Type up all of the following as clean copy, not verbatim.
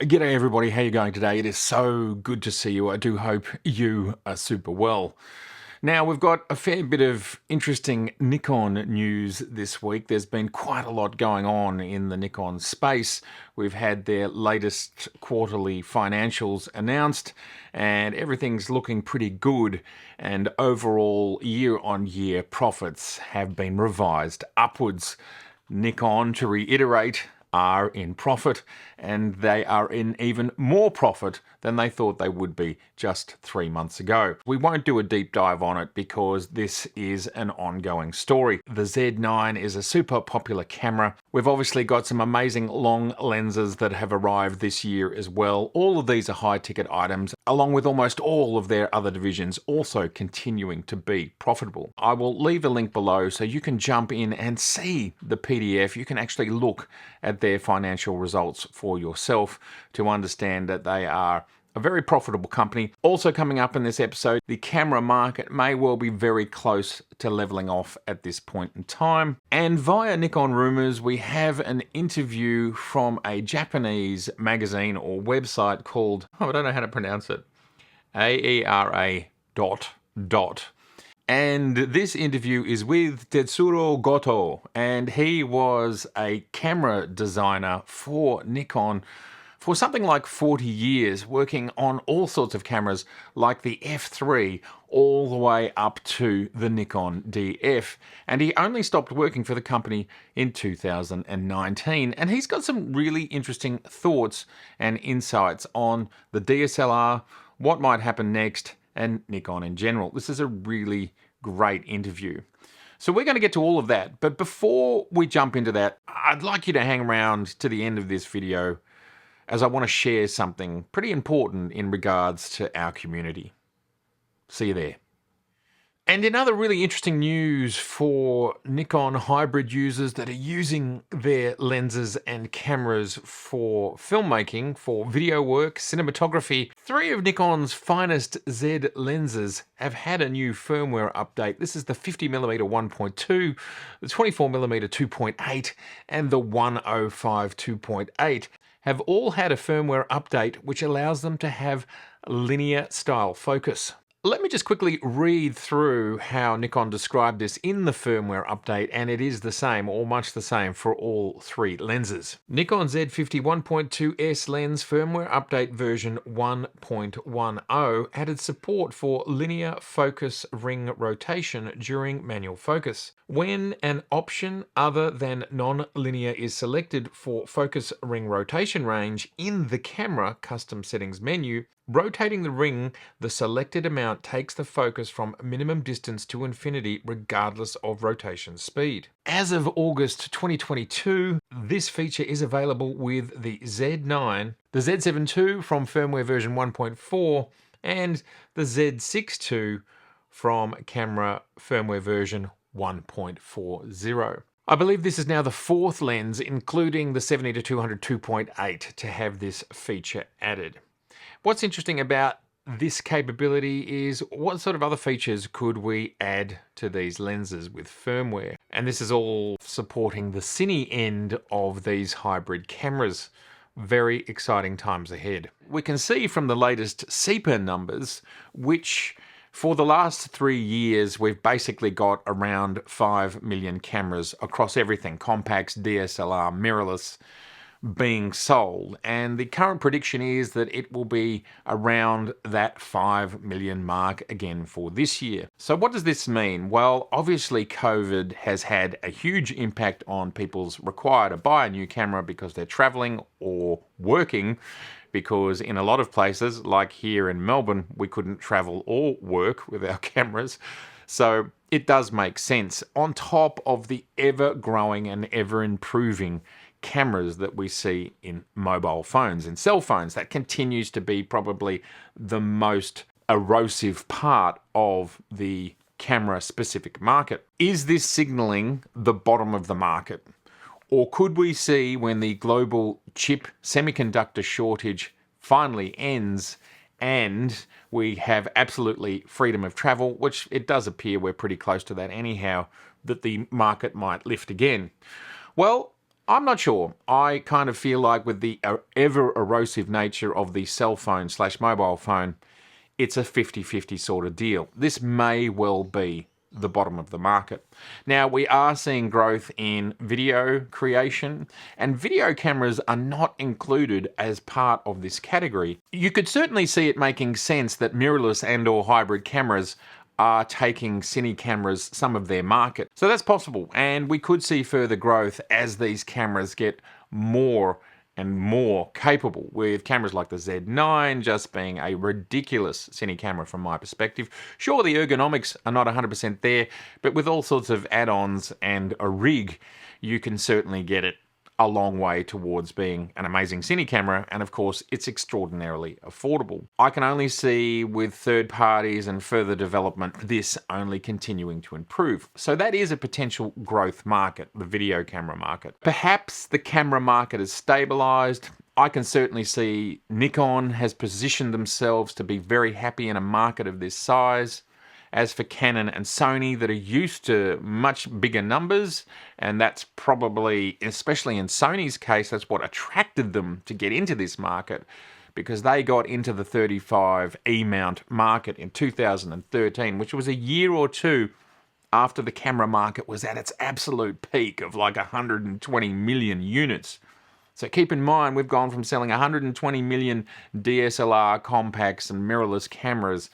G'day everybody, how you going today? It is so good to see you. I do hope you are super well. Now, we've got a fair bit of interesting Nikon news this week. There's been quite a lot going on in the Nikon space. We've had their latest quarterly financials announced, and everything's looking pretty good. And overall, year-on-year profits have been revised upwards. Nikon, to reiterate, are in profit, and they are in even more profit than they thought they would be just 3 months ago. We won't do a deep dive on it because this is an ongoing story. The Z9 is a super popular camera. We've obviously got some amazing long lenses that have arrived this year as well. All of these are high ticket items, along with almost all of their other divisions also continuing to be profitable. I will leave a link below so you can jump in and see the PDF. You can actually look at their financial results for yourself to understand that they are a very profitable company. Also coming up in this episode, the camera market may well be very close to leveling off at this point in time. And via Nikon Rumors, we have an interview from a Japanese magazine or website called, I don't know how to pronounce it, AERA ... And this interview is with Tetsuro Goto, and he was a camera designer for Nikon for something like 40 years, working on all sorts of cameras like the F3 all the way up to the Nikon DF. And he only stopped working for the company in 2019. And he's got some really interesting thoughts and insights on the DSLR, what might happen next, and Nikon in general. This is a really great interview. So we're going to get to all of that. But before we jump into that, I'd like you to hang around to the end of this video, as I want to share something pretty important in regards to our community. See you there. And in other really interesting news for Nikon hybrid users that are using their lenses and cameras for filmmaking, for video work, cinematography, 3 of Nikon's finest Z lenses have had a new firmware update. This is the 50mm 1.2, the 24mm 2.8, and the 105 2.8. have all had a firmware update which allows them to have linear style focus. Let me just quickly read through how Nikon described this in the firmware update, and it is the same, or much the same, for all 3 lenses. Nikon Z50 1.2S lens firmware update version 1.10 added support for linear focus ring rotation during manual focus. When an option other than non-linear is selected for focus ring rotation range in the camera custom settings menu, rotating the ring the selected amount takes the focus from minimum distance to infinity regardless of rotation speed. As of August 2022, this feature is available with the Z9, the Z7 II from firmware version 1.4, and the Z6 II from camera firmware version 1.40. I believe this is now the 4th lens, including the 70-200 2.8, to have this feature added. What's interesting about this capability is what sort of other features could we add to these lenses with firmware? And this is all supporting the cine end of these hybrid cameras. Very exciting times ahead. We can see from the latest CIPA numbers, which for the last 3 years, we've basically got around 5 million cameras across everything, compacts, DSLR, mirrorless, being sold, and the current prediction is that it will be around that 5 million mark again for this year. So what does this mean? Well, obviously COVID has had a huge impact on people's require to buy a new camera because they're traveling or working, because in a lot of places, like here in Melbourne, we couldn't travel or work with our cameras. So it does make sense, on top of the ever-growing and ever-improving cameras that we see in mobile phones and cell phones. That continues to be probably the most erosive part of the camera-specific market. Is this signaling the bottom of the market? Or could we see, when the global chip semiconductor shortage finally ends and we have absolutely freedom of travel, which it does appear we're pretty close to that anyhow, that the market might lift again? Well, I'm not sure. I kind of feel like with the ever erosive nature of the cell phone / mobile phone, it's a 50-50 sort of deal. This may well be the bottom of the market. Now, we are seeing growth in video creation, and video cameras are not included as part of this category. You could certainly see it making sense that mirrorless and or hybrid cameras are taking cine cameras some of their market. So that's possible, and we could see further growth as these cameras get more and more capable, with cameras like the Z9 just being a ridiculous cine camera from my perspective. Sure, the ergonomics are not 100% there, but with all sorts of add-ons and a rig, you can certainly get it a long way towards being an amazing cine camera, and of course it's extraordinarily affordable. I can only see with third parties and further development this only continuing to improve. So that is a potential growth market, the video camera market. Perhaps the camera market is stabilized. I can certainly see Nikon has positioned themselves to be very happy in a market of this size. As for Canon and Sony, that are used to much bigger numbers, and that's probably, especially in Sony's case, that's what attracted them to get into this market, because they got into the 35 E-mount market in 2013, which was a year or two after the camera market was at its absolute peak of like 120 million units. So keep in mind, we've gone from selling 120 million DSLR compacts and mirrorless cameras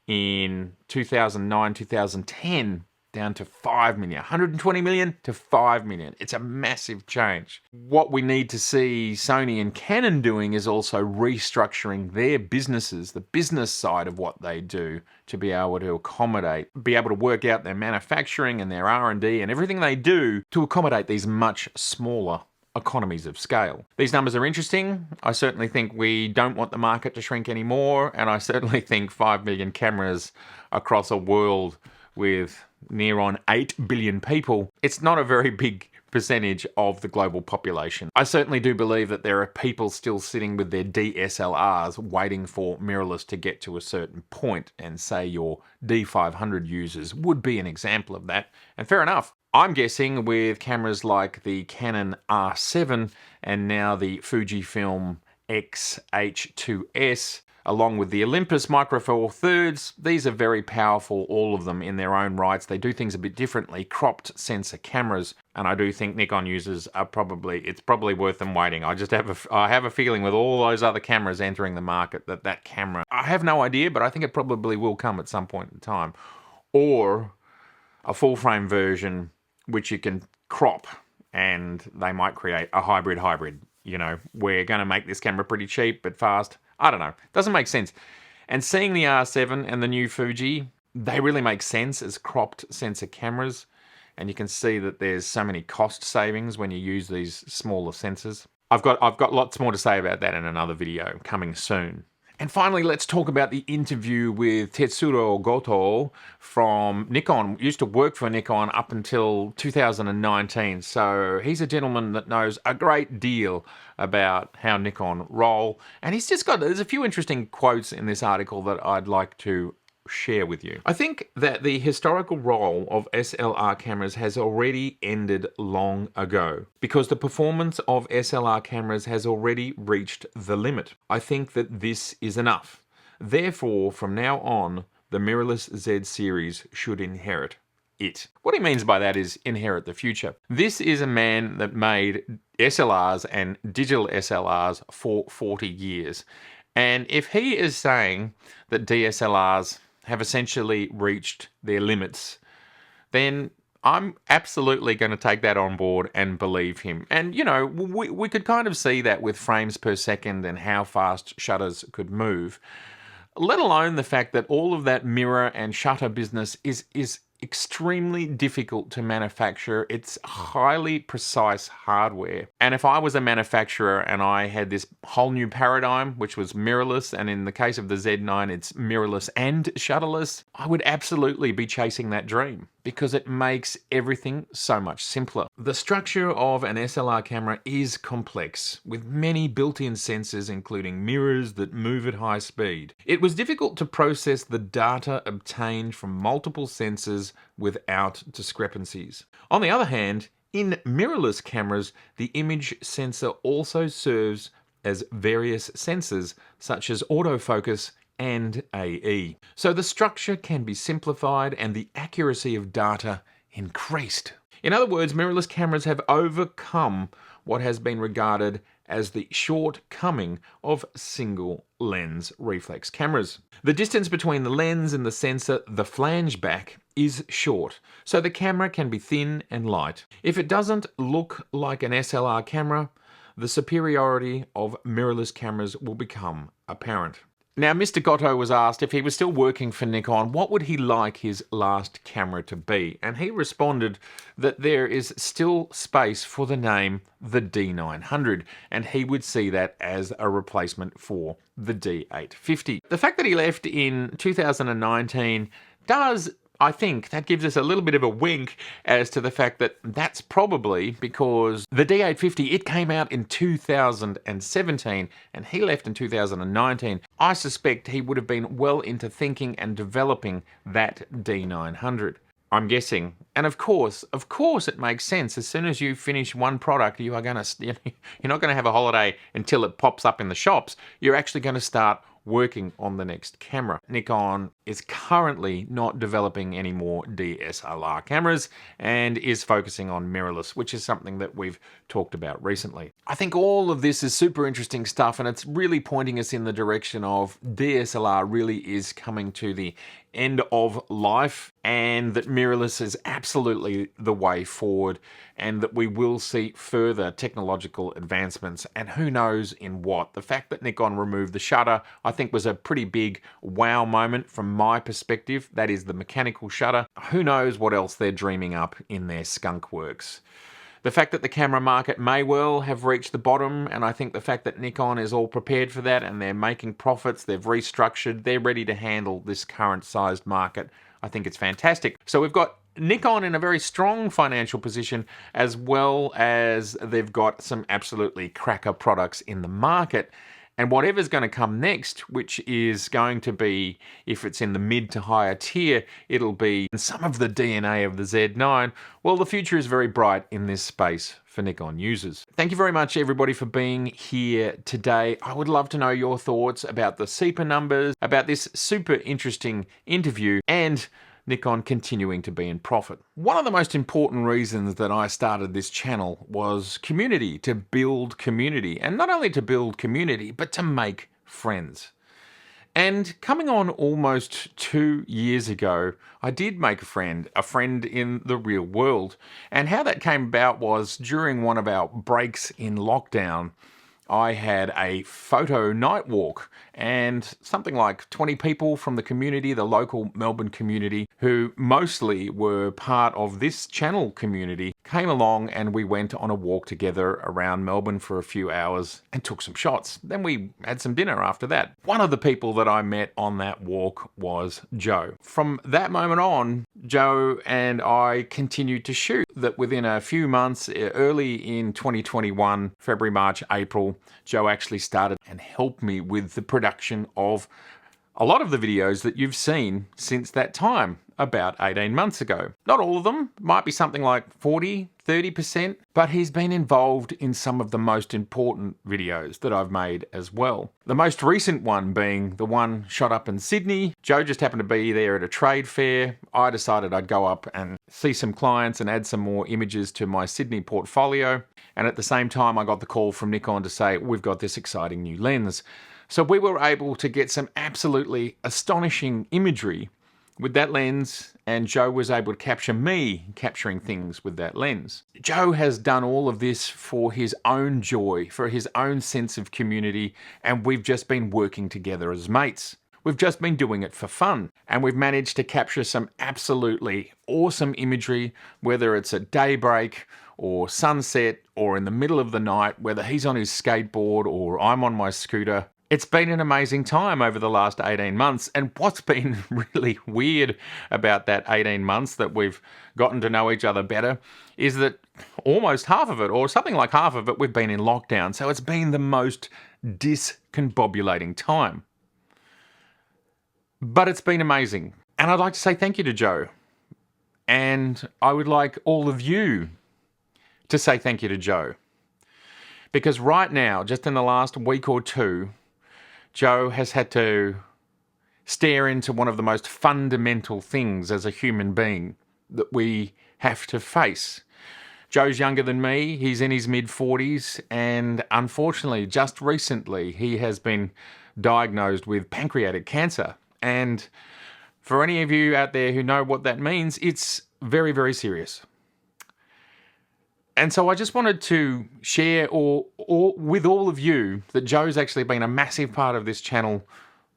in 2009, 2010, down to 5 million. 120 million to 5 million. It's a massive change. What we need to see Sony and Canon doing is also restructuring their businesses, the business side of what they do, to be able to accommodate, be able to work out their manufacturing and their R&D and everything they do to accommodate these much smaller economies of scale. These numbers are interesting. I certainly think we don't want the market to shrink anymore, and I certainly think 5 million cameras across a world with near on 8 billion people, it's not a very big percentage of the global population. I certainly do believe that there are people still sitting with their DSLRs waiting for mirrorless to get to a certain point, and say your D500 users would be an example of that, and fair enough. I'm guessing with cameras like the Canon R7 and now the Fujifilm X-H2S, along with the Olympus Micro Four Thirds, these are very powerful, all of them in their own rights. They do things a bit differently, cropped sensor cameras, and I do think Nikon users are it's probably worth them waiting. I have a feeling with all those other cameras entering the market that camera, I have no idea, but I think it probably will come at some point in time. Or a full frame version which you can crop, and they might create a hybrid. You know, we're going to make this camera pretty cheap but fast. I don't know. Doesn't make sense. And seeing the R7 and the new Fuji, they really make sense as cropped sensor cameras. And you can see that there's so many cost savings when you use these smaller sensors. I've got lots more to say about that in another video coming soon. And finally, let's talk about the interview with Tetsuro Goto from Nikon. Used to work for Nikon up until 2019. So he's a gentleman that knows a great deal about how Nikon roll. And there's a few interesting quotes in this article that I'd like to share with you. I think that the historical role of SLR cameras has already ended long ago, because the performance of SLR cameras has already reached the limit. I think that this is enough. Therefore, from now on, the mirrorless Z series should inherit it. What he means by that is inherit the future. This is a man that made SLRs and digital SLRs for 40 years. And if he is saying that DSLRs have essentially reached their limits, then I'm absolutely going to take that on board and believe him. And, you know, we could kind of see that with frames per second and how fast shutters could move, let alone the fact that all of that mirror and shutter business is extremely difficult to manufacture. It's highly precise hardware. And if I was a manufacturer and I had this whole new paradigm, which was mirrorless, and in the case of the Z9, it's mirrorless and shutterless, I would absolutely be chasing that dream, because it makes everything so much simpler. The structure of an SLR camera is complex, with many built-in sensors, including mirrors that move at high speed. It was difficult to process the data obtained from multiple sensors without discrepancies. On the other hand, In mirrorless cameras, the image sensor also serves as various sensors such as autofocus and AE. So the structure can be simplified and the accuracy of data increased. In other words, mirrorless cameras have overcome what has been regarded as the shortcoming of single lens reflex cameras. The distance between the lens and the sensor, the flange back, is short, so the camera can be thin and light. If it doesn't look like an SLR camera, the superiority of mirrorless cameras will become apparent. Now, Mr. Goto was asked if he was still working for Nikon, what would he like his last camera to be? And he responded that there is still space for the name the D900, and he would see that as a replacement for the D850. The fact that he left in 2019 does, I think, that gives us a little bit of a wink as to the fact that that's probably because the D850, it came out in 2017 and he left in 2019. I suspect he would have been well into thinking and developing that D900. I'm guessing. And of course it makes sense. As soon as you finish one product, you're not going to have a holiday until it pops up in the shops. You're actually going to start working on the next camera. Nikon is currently not developing any more DSLR cameras and is focusing on mirrorless, which is something that we've talked about recently. I think all of this is super interesting stuff, and it's really pointing us in the direction of DSLR really is coming to the end of life, and that mirrorless is absolutely the way forward, and that we will see further technological advancements, and who knows in what. The fact that Nikon removed the shutter, I think, was a pretty big wow moment from my perspective. That is the mechanical shutter. Who knows what else they're dreaming up in their skunk works. The fact that the camera market may well have reached the bottom, and I think the fact that Nikon is all prepared for that and they're making profits, they've restructured, they're ready to handle this current sized market, I think it's fantastic. So we've got Nikon in a very strong financial position, as well as they've got some absolutely cracker products in the market. And whatever's going to come next, which is going to be, if it's in the mid to higher tier, it'll be some of the DNA of the Z9. Well, the future is very bright in this space for Nikon users. Thank you very much, everybody, for being here today. I would love to know your thoughts about the CIPA numbers, about this super interesting interview, and Nikon continuing to be in profit. One of the most important reasons that I started this channel was community, to build community. And not only to build community, but to make friends. And coming on almost 2 years ago, I did make a friend in the real world. And how that came about was during one of our breaks in lockdown, I had a photo night walk, and something like 20 people from the community, the local Melbourne community, who mostly were part of this channel community, came along and we went on a walk together around Melbourne for a few hours and took some shots. Then we had some dinner after that. One of the people that I met on that walk was Joe. From that moment on, Joe and I continued to shoot. That within a few months, early in 2021, February, March, April, Joe actually started and helped me with the production of a lot of the videos that you've seen since that time, about 18 months ago. Not all of them, might be something like 40, 30%, but he's been involved in some of the most important videos that I've made as well. The most recent one being the one shot up in Sydney. Joe just happened to be there at a trade fair. I decided I'd go up and see some clients and add some more images to my Sydney portfolio. And at the same time, I got the call from Nikon to say, we've got this exciting new lens. So we were able to get some absolutely astonishing imagery with that lens, and Joe was able to capture me capturing things with that lens. Joe has done all of this for his own joy, for his own sense of community, and we've just been working together as mates. We've just been doing it for fun, and we've managed to capture some absolutely awesome imagery, whether it's at daybreak or sunset or in the middle of the night, whether he's on his skateboard or I'm on my scooter. It's been an amazing time over the last 18 months, and what's been really weird about that 18 months that we've gotten to know each other better is that almost half of it, or something like half of it, we've been in lockdown, so it's been the most discombobulating time. But it's been amazing, and I'd like to say thank you to Joe, and I would like all of you to say thank you to Joe. Because right now, just in the last week or two, Joe has had to stare into one of the most fundamental things as a human being that we have to face. Joe's younger than me, he's in his mid-40s, and unfortunately, just recently, he has been diagnosed with pancreatic cancer. And for any of you out there who know what that means, it's very, very serious. And so I just wanted to share with all of you that Joe's actually been a massive part of this channel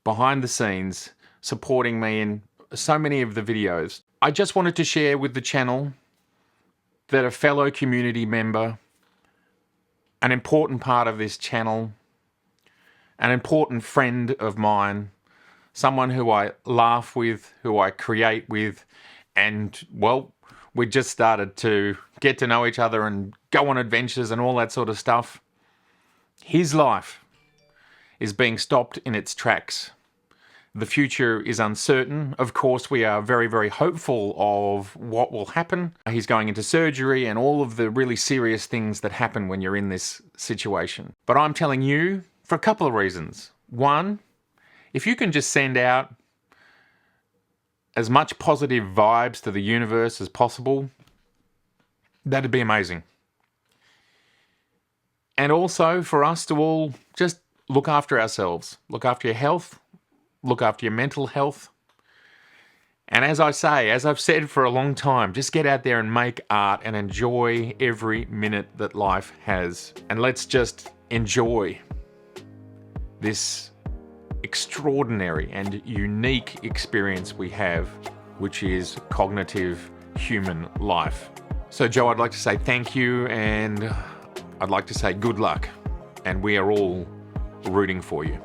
behind the scenes, supporting me in so many of the videos. I just wanted to share with the channel that a fellow community member, an important part of this channel, an important friend of mine, someone who I laugh with, who I create with, and, well, we just started to get to know each other and go on adventures and all that sort of stuff. His life is being stopped in its tracks. The future is uncertain. Of course, we are very, very hopeful of what will happen. He's going into surgery and all of the really serious things that happen when you're in this situation. But I'm telling you for a couple of reasons. One, if you can just send out as much positive vibes to the universe as possible, that'd be amazing. And also for us to all just look after ourselves, look after your health, look after your mental health. And as I say, as I've said for a long time, just get out there and make art and enjoy every minute that life has. And let's just enjoy this extraordinary and unique experience we have, which is cognitive human life. So Joe, I'd like to say thank you, and I'd like to say good luck, and we are all rooting for you.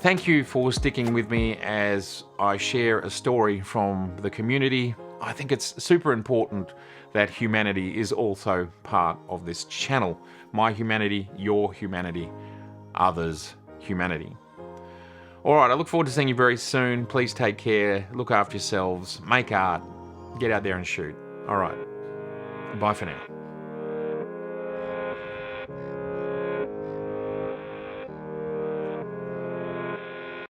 Thank you for sticking with me as I share a story from the community. I think it's super important that humanity is also part of this channel. My humanity, your humanity, others' humanity. All right, I look forward to seeing you very soon. Please take care, look after yourselves, make art, get out there and shoot. All right, bye for now.